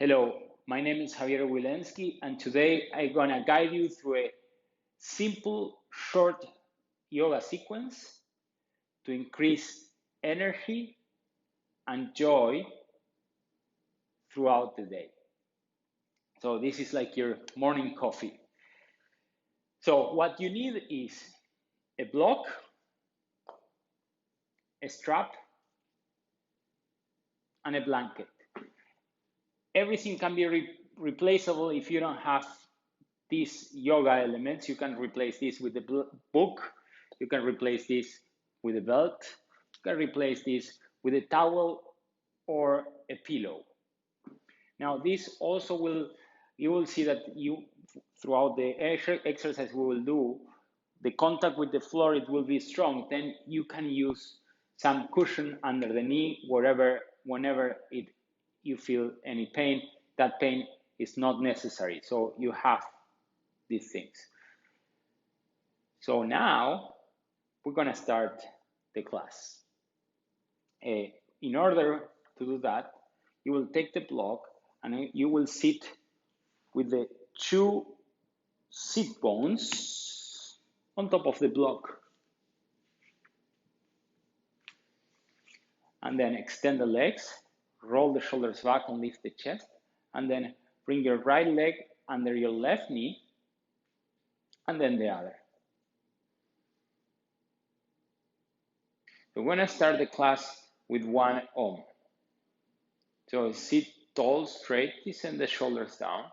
Hello, my name is Javier Wilensky, and today I'm gonna guide you through a simple, short yoga sequence to increase energy and joy throughout the day. So this is like your morning coffee. So what you need is a block, a strap, and a blanket. Everything can be replaceable if you don't have these yoga elements. You can replace this with the book. You can replace this with a belt. You can replace this with a towel or a pillow. Now this also you will see that throughout the exercise we will do, the contact with the floor, it will be strong. Then you can use some cushion under the knee, whenever you feel any pain. That pain is not necessary. So you have these things. So now we're going to start the class. In order to do that, you will take the block and you will sit with the two sit bones on top of the block. And then extend the legs, roll the shoulders back and lift the chest, and then bring your right leg under your left knee, and then the other. So we're going to start the class with one Om. So sit tall, straight, descend the shoulders down,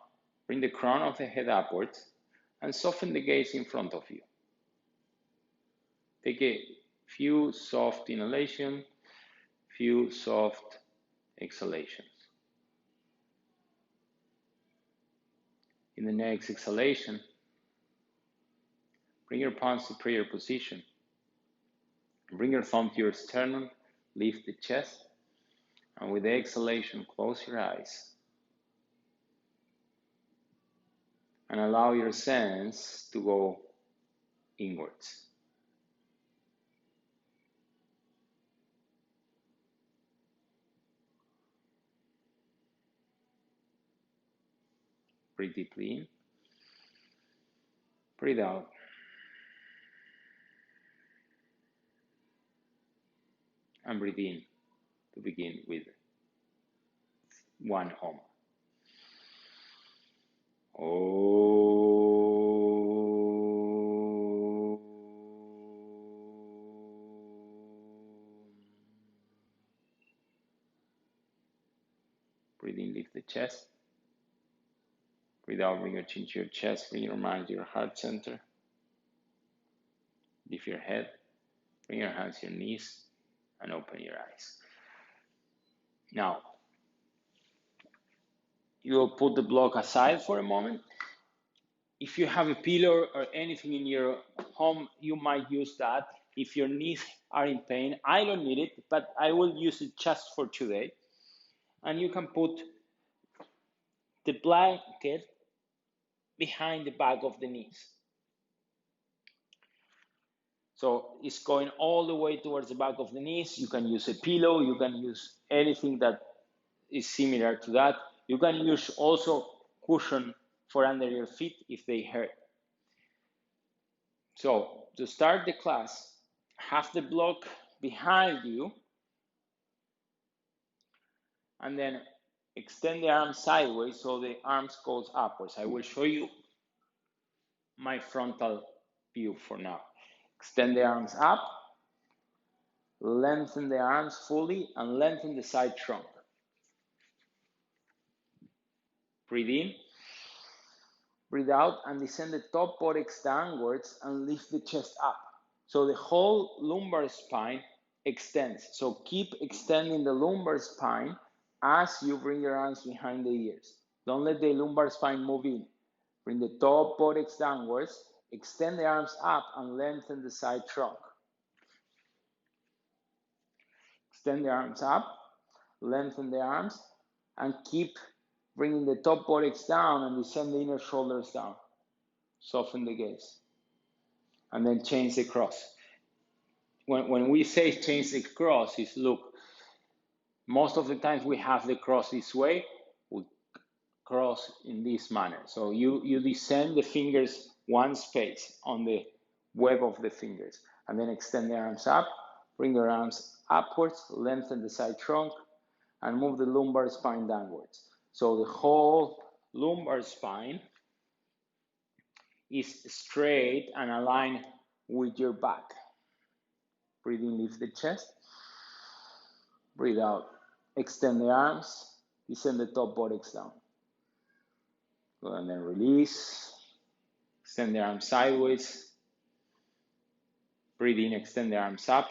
bring the crown of the head upwards, and soften the gaze in front of you. Take a few soft inhalations, few soft exhalations. In the next exhalation, bring your palms to prayer position. Bring your thumb to your sternum, lift the chest, and with the exhalation, close your eyes. And allow your sense to go inwards. Breathe deeply in. Breathe out. And breathe in to begin with one Om. Breathe in, lift the chest. Breathe out, bring your chin to your chest, bring your mind to your heart center. Lift your head, bring your hands to your knees, and open your eyes. Now, you will put the block aside for a moment. If you have a pillow or anything in your home, you might use that. If your knees are in pain, I don't need it, but I will use it just for today. And you can put the blanket behind the back of the knees. So it's going all the way towards the back of the knees. You can use a pillow. You can use anything that is similar to that. You can use also cushion for under your feet if they hurt. So to start the class, have the block behind you and then extend the arms sideways so the arms goes upwards. I will show you my frontal view for now. Extend the arms up, lengthen the arms fully, and lengthen the side trunk. Breathe in, breathe out, and descend the top buttocks downwards and lift the chest up. So the whole lumbar spine extends. So keep extending the lumbar spine as you bring your arms behind the ears. Don't let the lumbar spine move in. Bring the top buttocks downwards, extend the arms up, and lengthen the side trunk. Extend the arms up, lengthen the arms, and keep bringing the top buttocks down and descend the inner shoulders down. Soften the gaze. And then change the cross. When we say change the cross, is look, most of the times we have the cross this way. We cross in this manner. So you descend the fingers one space on the web of the fingers, and then extend the arms up, bring your arms upwards, lengthen the side trunk, and move the lumbar spine downwards. So the whole lumbar spine is straight and aligned with your back. Breathe in, lift the chest. Breathe out, extend the arms, descend the top buttocks down. Go and then release. Extend the arms sideways. Breathe in, extend the arms up.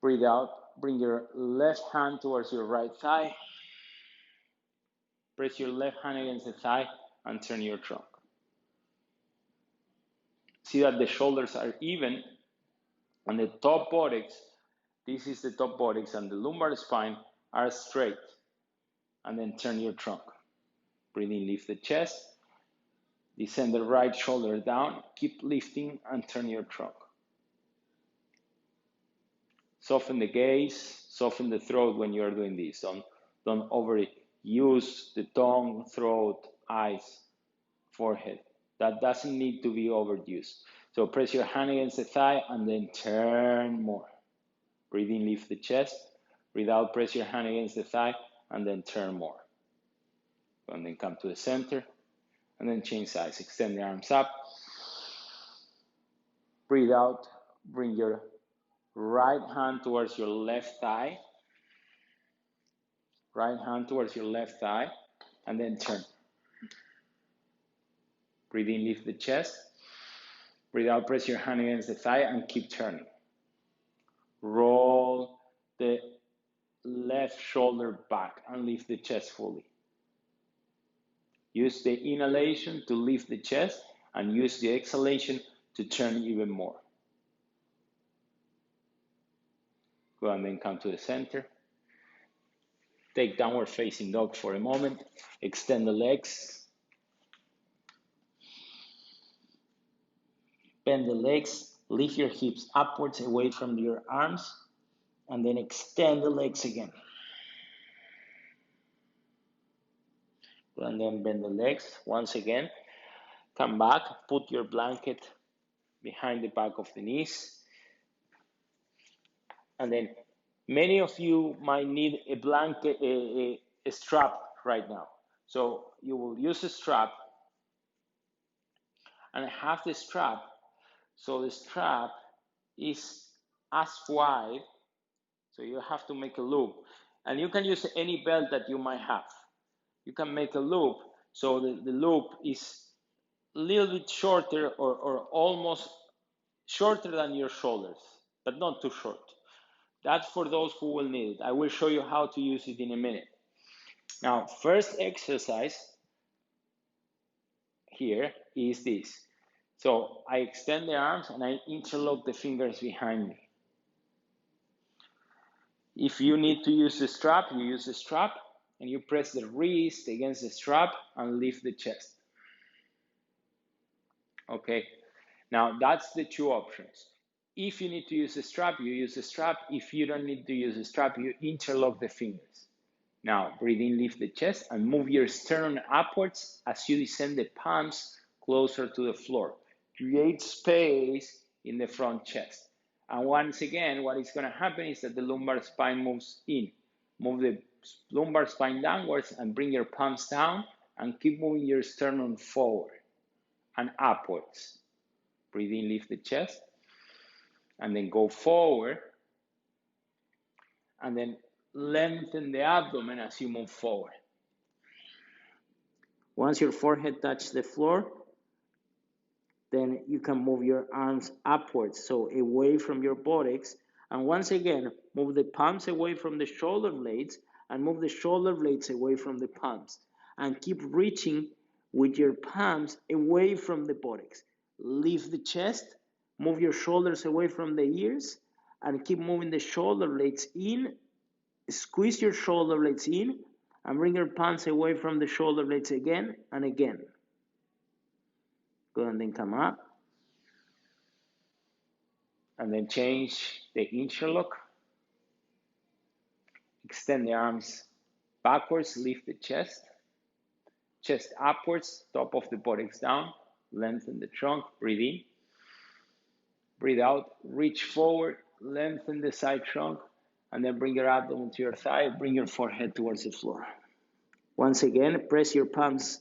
Breathe out, bring your left hand towards your right thigh. Press your left hand against the thigh and turn your trunk. See that the shoulders are even, and the top buttocks, this is the top buttocks, and the lumbar spine are straight. And then turn your trunk. Breathe in, lift the chest. Descend the right shoulder down. Keep lifting and turn your trunk. Soften the gaze, soften the throat when you're doing this. Don't overuse the tongue, throat, eyes, forehead. That doesn't need to be overused. So press your hand against the thigh and then turn more. Breathe in, lift the chest. Breathe out, press your hand against the thigh and then turn more. And then come to the center and then change sides. Extend the arms up. Breathe out, bring your right hand towards your left thigh. Right hand towards your left thigh and then turn. Breathe in, lift the chest. Breathe out, press your hand against the thigh and keep turning. Roll the left shoulder back and lift the chest fully. Use the inhalation to lift the chest and use the exhalation to turn even more. Go and then come to the center. Take downward facing dog for a moment. Extend the legs. Bend the legs. Lift your hips upwards away from your arms. And then extend the legs again. And then bend the legs once again. Come back. Put your blanket behind the back of the knees. And then many of you might need a blanket, a strap right now. So you will use a strap and have the strap. So the strap is as wide. So you have to make a loop. And you can use any belt that you might have. You can make a loop. So the loop is a little bit shorter or almost shorter than your shoulders, but not too short. That's for those who will need it. I will show you how to use it in a minute. Now, first exercise here is this. So I extend the arms and I interlock the fingers behind me. If you need to use the strap, you use the strap and you press the wrist against the strap and lift the chest. Okay, now that's the two options. If you need to use a strap, you use a strap. If you don't need to use a strap, you interlock the fingers. Now, breathe in, lift the chest, and move your sternum upwards as you descend the palms closer to the floor. Create space in the front chest. And once again, what is going to happen is that the lumbar spine moves in. Move the lumbar spine downwards and bring your palms down and keep moving your sternum forward and upwards. Breathe in, lift the chest. And then go forward, and then lengthen the abdomen as you move forward. Once your forehead touches the floor, then you can move your arms upwards, so away from your buttocks. And once again, move the palms away from the shoulder blades and move the shoulder blades away from the palms. And keep reaching with your palms away from the buttocks. Lift the chest. Move your shoulders away from the ears and keep moving the shoulder blades in. Squeeze your shoulder blades in and bring your palms away from the shoulder blades again and again. Go and then come up. And then change the interlock. Extend the arms Backwards, lift the chest. Chest upwards, top of the buttocks down. Lengthen the trunk, breathe in. Breathe out, reach forward, lengthen the side trunk, and then bring your abdomen to your thigh, bring your forehead towards the floor. Once again, press your palms,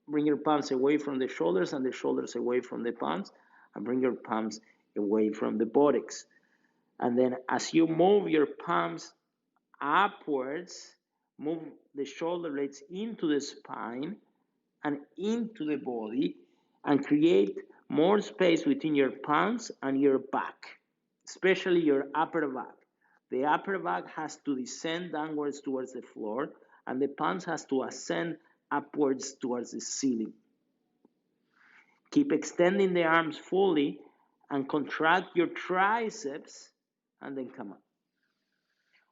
bring your palms away from the shoulders and the shoulders away from the palms, and bring your palms away from the buttocks. And then as you move your palms upwards, move the shoulder blades into the spine and into the body, and create more space between your palms and your back, especially your upper back. The upper back has to descend downwards towards the floor, and the palms has to ascend upwards towards the ceiling. Keep extending the arms fully and contract your triceps, and then come up.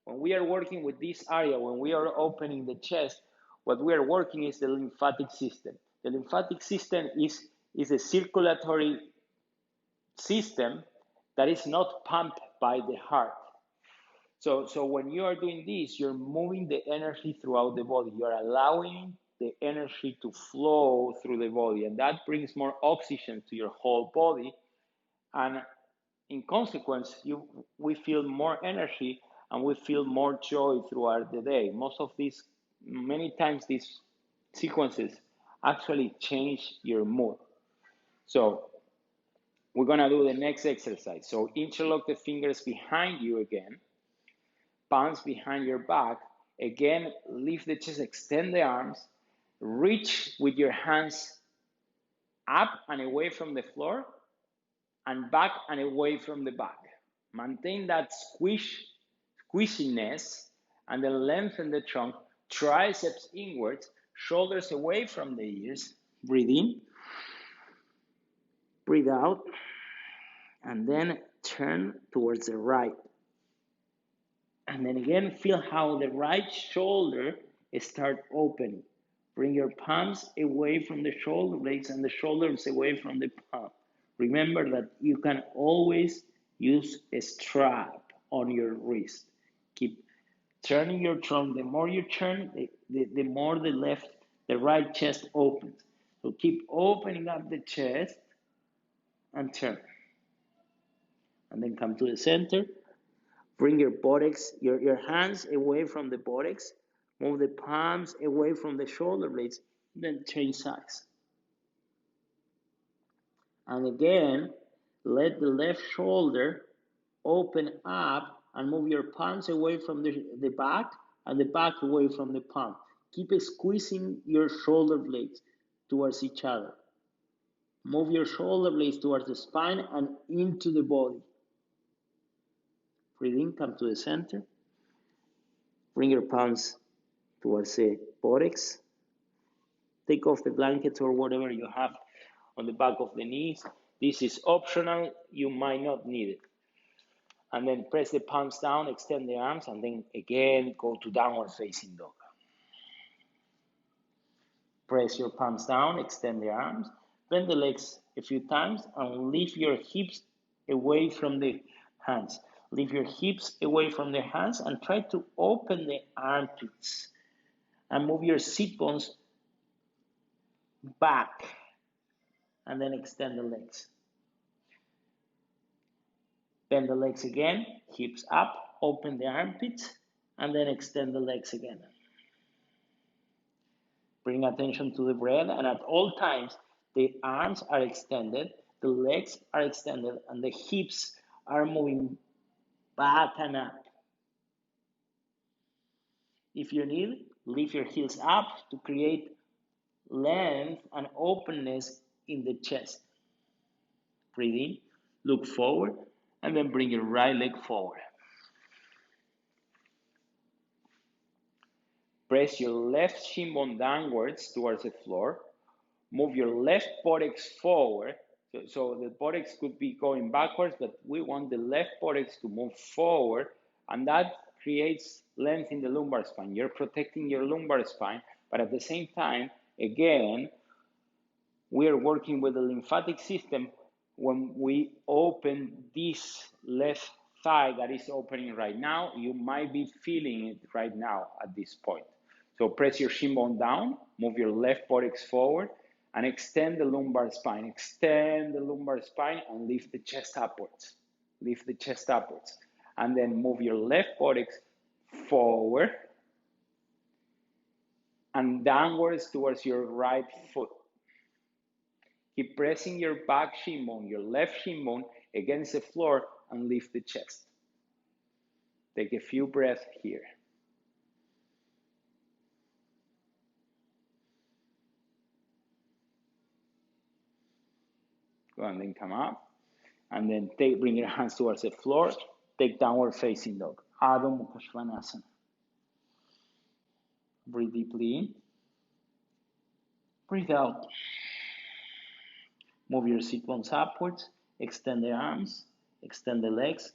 When we are working with this area, when we are opening the chest, what we are working is the lymphatic system. The lymphatic system is a circulatory system that is not pumped by the heart. So when you are doing this, you're moving the energy throughout the body. You're allowing the energy to flow through the body, and that brings more oxygen to your whole body. And in consequence, we feel more energy and we feel more joy throughout the day. Many times these sequences actually change your mood. So we're gonna do the next exercise. So interlock the fingers behind you again, palms behind your back. Again, lift the chest, extend the arms, reach with your hands up and away from the floor, and back and away from the back. Maintain that squishiness, and then lengthen the trunk, triceps inwards, shoulders away from the ears. Breathe in, breathe out, and then turn towards the right. And then again, feel how the right shoulder start opening. Bring your palms away from the shoulder blades and the shoulders away from the palm. Remember that you can always use a strap on your wrist. Keep turning your trunk. The more you turn, the more the right chest opens. So keep opening up the chest and turn. And then come to the center. Bring your buttocks, your hands away from the buttocks. Move the palms away from the shoulder blades. Then change sides. And again, let the left shoulder open up and move your palms away from the back and the back away from the palm. Keep squeezing your shoulder blades towards each other. Move your shoulder blades towards the spine and into the body. Breathe in, come to the center. Bring your palms towards the buttocks. Take off the blankets or whatever you have on the back of the knees. This is optional, you might not need it. And then press the palms down, extend the arms, and then again go to downward facing dog. Press your palms down, extend the arms, bend the legs a few times, and lift your hips away from the hands. Lift your hips away from the hands and try to open the armpits. And move your sit bones back. And then extend the legs. Bend the legs again, hips up, open the armpits, and then extend the legs again. Bring attention to the breath, and at all times, the arms are extended, the legs are extended, and the hips are moving back and up. If you need, lift your heels up to create length and openness in the chest. Breathe in, look forward, and then bring your right leg forward. Press your left shin bone downwards towards the floor. Move your left buttocks forward. So the buttocks could be going backwards, but we want the left buttocks to move forward, and that creates length in the lumbar spine. You're protecting your lumbar spine, but at the same time, again, we are working with the lymphatic system when we open this left thigh that is opening right now. You might be feeling it right now at this point. So press your shin bone down, move your left buttocks forward, and extend the lumbar spine. Extend the lumbar spine and lift the chest upwards. Lift the chest upwards. And then move your left buttocks forward and downwards towards your right foot. Keep pressing your back shin bone, your left shin bone against the floor and lift the chest. Take a few breaths here. Go and then come up. And then bring your hands towards the floor. Take downward facing dog. Adho Mukha Svanasana. Breathe deeply in. Breathe out. Move your sit bones upwards. Extend the arms. Extend the legs.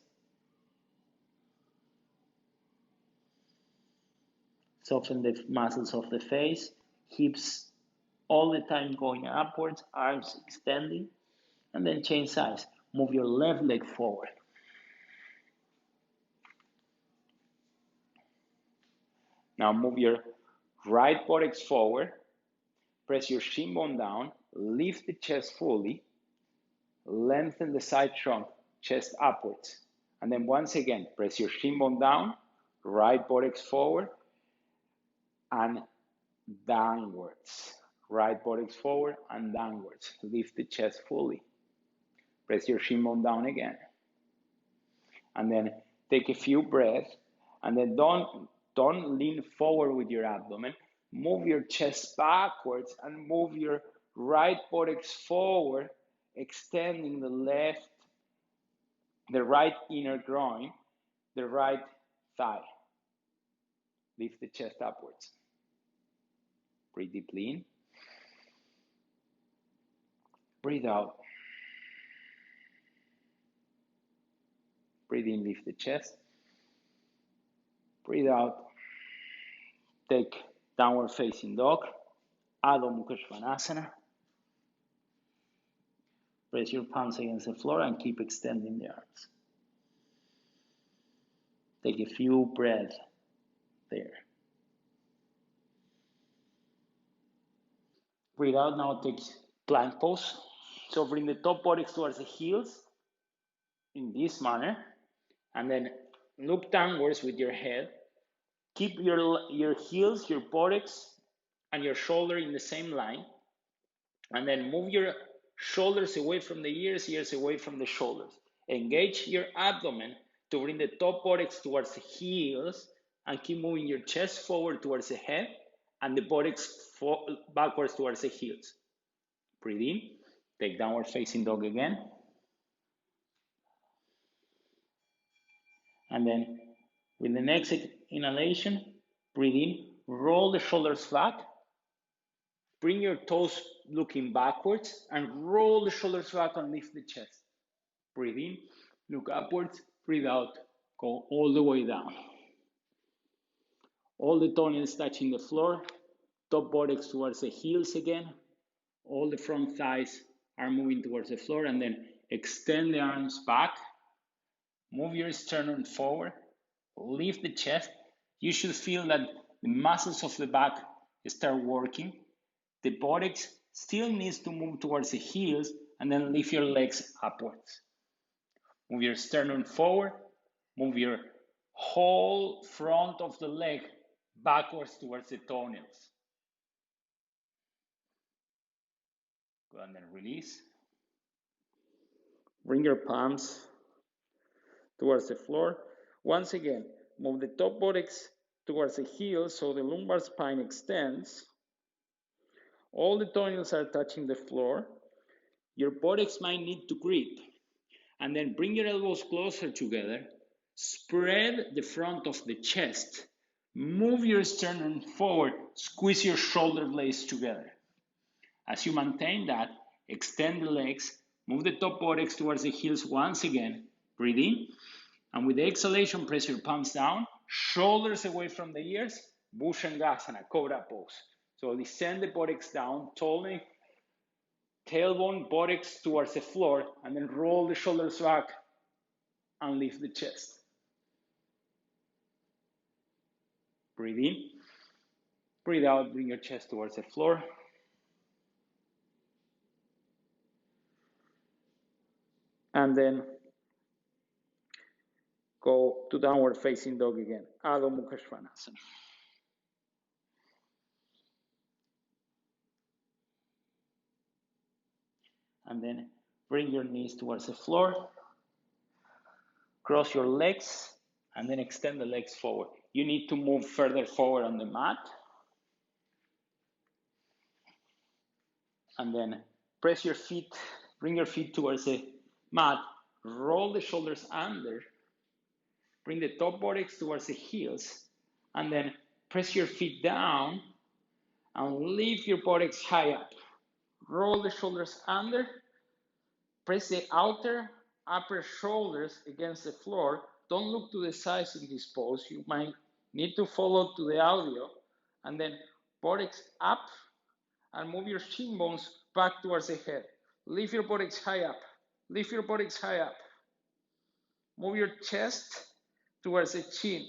Soften the muscles of the face. Hips all the time going upwards. Arms extending. And then change sides. Move your left leg forward. Now move your right buttocks forward. Press your shin bone down. Lift the chest fully. Lengthen the side trunk, chest upwards. And then once again, press your shin bone down. Right buttocks forward. And downwards. Right buttocks forward and downwards. Lift the chest fully. Press your shin bone down again. And then take a few breaths. And then don't lean forward with your abdomen. Move your chest backwards and move your right buttocks forward, extending the right inner groin, the right thigh. Lift the chest upwards. Breathe deeply in. Breathe out. Breathe in, lift the chest. Breathe out. Take downward facing dog. Adho Mukha Svanasana. Press your palms against the floor and keep extending the arms. Take a few breaths there. Breathe out, now take plank pose. So bring the top buttocks towards the heels in this manner. And then look downwards with your head. Keep your heels, your buttocks, and your shoulder in the same line. And then move your shoulders away from the ears, ears away from the shoulders. Engage your abdomen to bring the top buttocks towards the heels and keep moving your chest forward towards the head and the buttocks backwards towards the heels. Breathe in. Take downward facing dog again. And then with the next inhalation, breathe in, roll the shoulders flat, bring your toes looking backwards and roll the shoulders back and lift the chest. Breathe in, look upwards, breathe out, go all the way down. All the toenails touching the floor, top buttocks towards the heels again, all the front thighs are moving towards the floor, and then extend the arms back, move your sternum forward, lift the chest. You should feel that the muscles of the back start working. The buttocks still needs to move towards the heels, and then lift your legs upwards. Move your sternum forward, move your whole front of the leg backwards towards the toenails. Go and then release. Bring your palms towards the floor. Once again, move the top buttocks towards the heels so the lumbar spine extends. All the toenails are touching the floor. Your buttocks might need to grip. And then bring your elbows closer together. Spread the front of the chest. Move your sternum forward. Squeeze your shoulder blades together. As you maintain that, extend the legs. Move the top buttocks towards the heels once again. Breathe in. And with the exhalation, press your palms down. Shoulders away from the ears. Bhujangasana, Cobra pose. So descend the buttocks down, tolling tailbone, buttocks towards the floor, and then roll the shoulders back and lift the chest. Breathe in. Breathe out, bring your chest towards the floor. And then go to downward facing dog again, Adho Mukha Svanasana. And then bring your knees towards the floor. Cross your legs and then extend the legs forward. You need to move further forward on the mat. And then press your feet, bring your feet towards the mat, roll the shoulders under, bring the top buttocks towards the heels, and then press your feet down and lift your buttocks high up. Roll the shoulders under, press the outer upper shoulders against the floor. Don't look to the sides in this pose. You might need to follow to the audio. And then buttocks up and move your shin bones back towards the head. Lift your buttocks high up. Lift your buttocks high up. Move your chest towards the chin.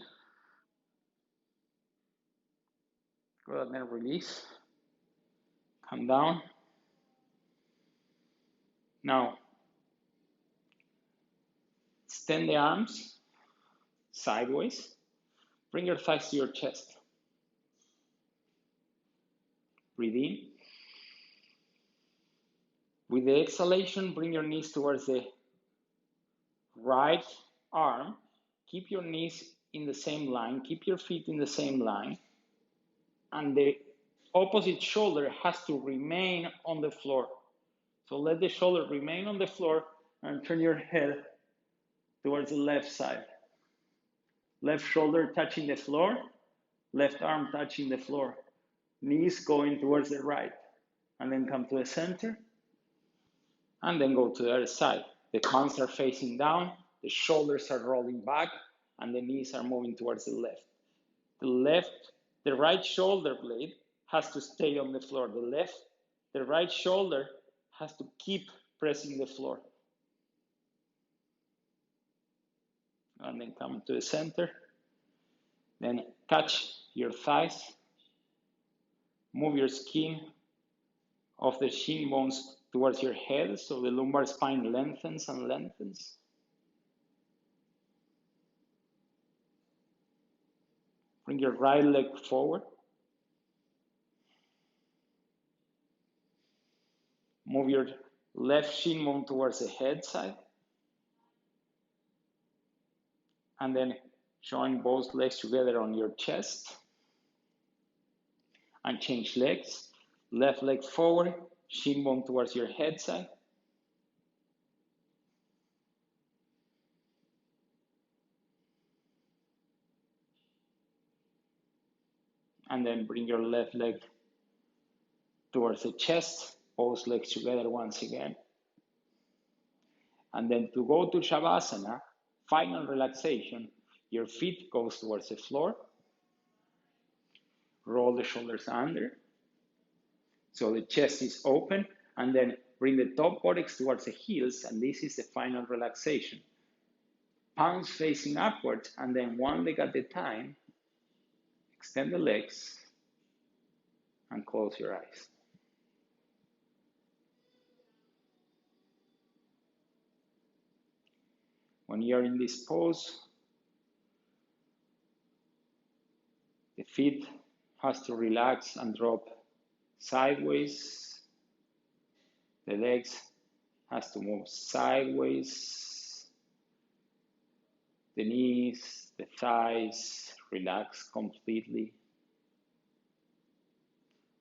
Good, and then release. Come down. Now, extend the arms sideways. Bring your thighs to your chest. Breathe in. With the exhalation, bring your knees towards the right arm. Keep your knees in the same line. Keep your feet in the same line. And the opposite shoulder has to remain on the floor. So let the shoulder remain on the floor and turn your head towards the left side. Left shoulder touching the floor, left arm touching the floor. Knees going towards the right. And then come to the center. And then go to the other side. The palms are facing down, the shoulders are rolling back, and the knees are moving towards the left. The right shoulder blade has to stay on the floor. The right shoulder has to keep pressing the floor. And then come to the center. Then catch your thighs. Move your skin of the shin bones towards your head, so the lumbar spine lengthens and lengthens. Bring your right leg forward. Move your left shin bone towards the head side. And then join both legs together on your chest. And change legs. Left leg forward, shin bone towards your head side. And then bring your left leg towards the chest, both legs together once again. And then to go to Shavasana, final relaxation, your feet goes towards the floor. Roll the shoulders under. So the chest is open, and then bring the top buttocks towards the heels, and this is the final relaxation. Palms facing upwards, and then one leg at a time, extend the legs, and close your eyes. When you're in this pose, the feet has to relax and drop sideways. The legs has to move sideways. The knees, the thighs, relax completely.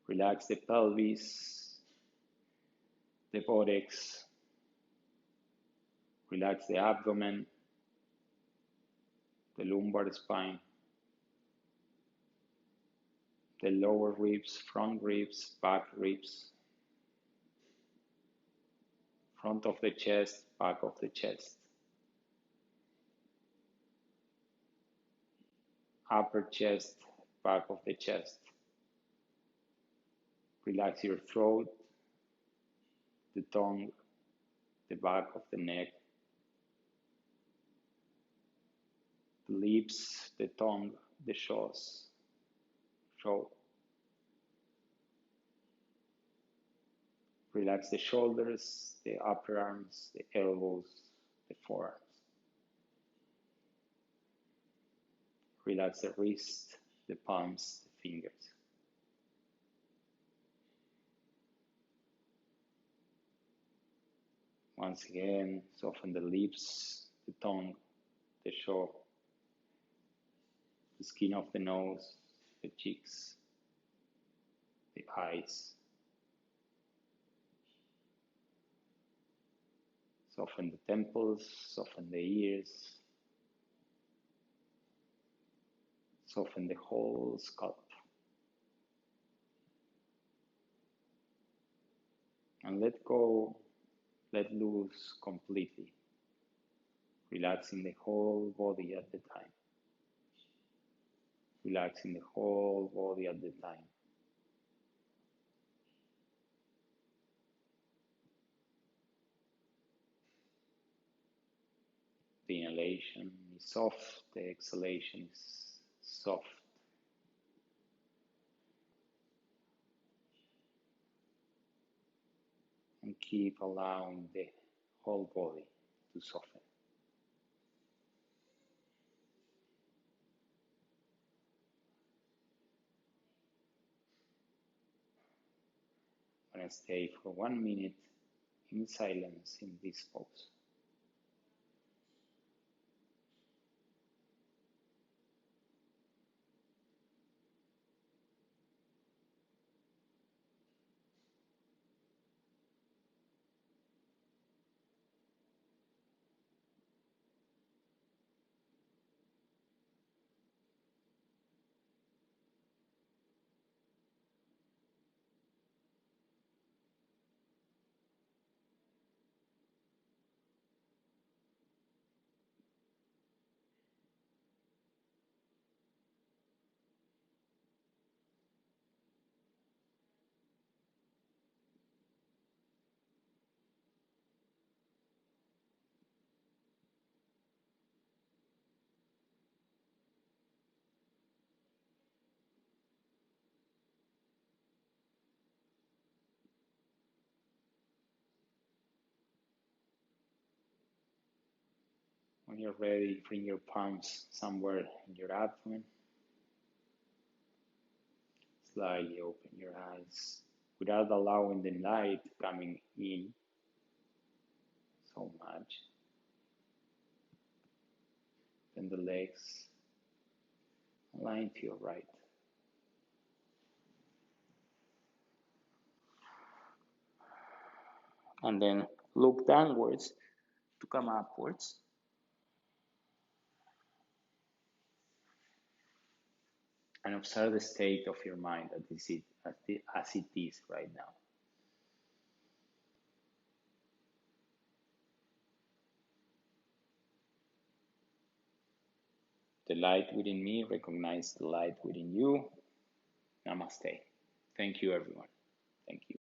Relax the pelvis, the buttocks. Relax the abdomen, the lumbar spine, the lower ribs, front ribs, back ribs, front of the chest, back of the chest, upper chest, back of the chest. Relax your throat, the tongue, the back of the neck, the lips, the tongue, the jaw. Relax the shoulders, the upper arms, the elbows, the forearms. Relax the wrists, the palms, the fingers. Once again, soften the lips, the tongue, the jaw, the skin of the nose, the cheeks, the eyes. Soften the temples, soften the ears, soften the whole scalp. And let go, let loose completely, relaxing the whole body at the time. Relaxing the whole body at the time. The inhalation is soft, the exhalation is soft. And keep allowing the whole body to soften. I'm going to stay for 1 minute in silence in this pose. When you're ready, bring your palms somewhere in your abdomen. Slightly open your eyes without allowing the light coming in so much. Then the legs align to your right. And then look downwards to come upwards. And observe the state of your mind as it is right now. The light within me recognizes the light within you. Namaste. Thank you, everyone. Thank you.